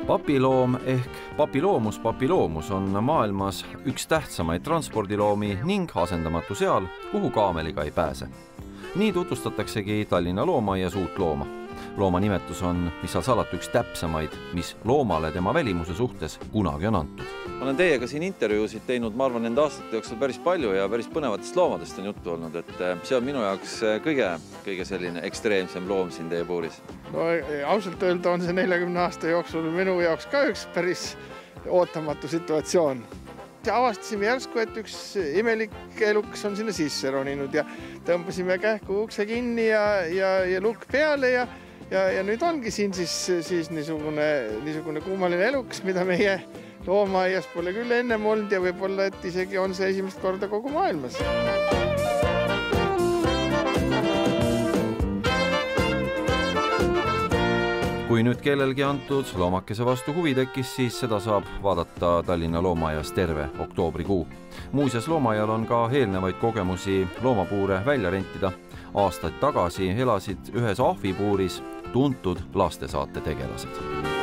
Papiloom ehk papiloomus on maailmas üks tähtsamaid transpordiloomi ning asendamatu seal, kuhu kaameliga ei pääse. Nii tutvustataksegi Tallinna loomaaias uut looma. Looma nimetus on, mis seal salata, üks täpsemaid, mis loomale tema välimuse suhtes kunagi on antud. Ma olen teiega siin intervjuusid teinud, ma arvan, nende aastate jooksul päris palju ja päris põnevatest loomadest on juttu olnud, et see on minu jaoks kõige selline ekstreemsem loom siin teie puuris. No ausalt öelda on see 40 aasta jooksul minu jaoks ka üks päris ootamatu situatsioon. Avastasime järsku, et üks imelik elukas on sinna sisse roninud ja tõmbasime kähku ukse kinni ja lukk peale ja nüüd ongi siin siis niisugune kummaline elukas, mida meie loomaaias pole küll ennem olnud ja võib-olla, et isegi on see esimest korda kogu maailmas. Kui nüüd kellelgi antud loomakese vastu huvi tekkis, siis seda saab vaadata Tallinna loomaaias terve oktoobrikuu. Muuseas, loomaaial on ka eelnevaid kogemusi loomapuure välja rentida. Aastaid tagasi elasid ühes ahvipuuris tuntud lastesaate tegelased.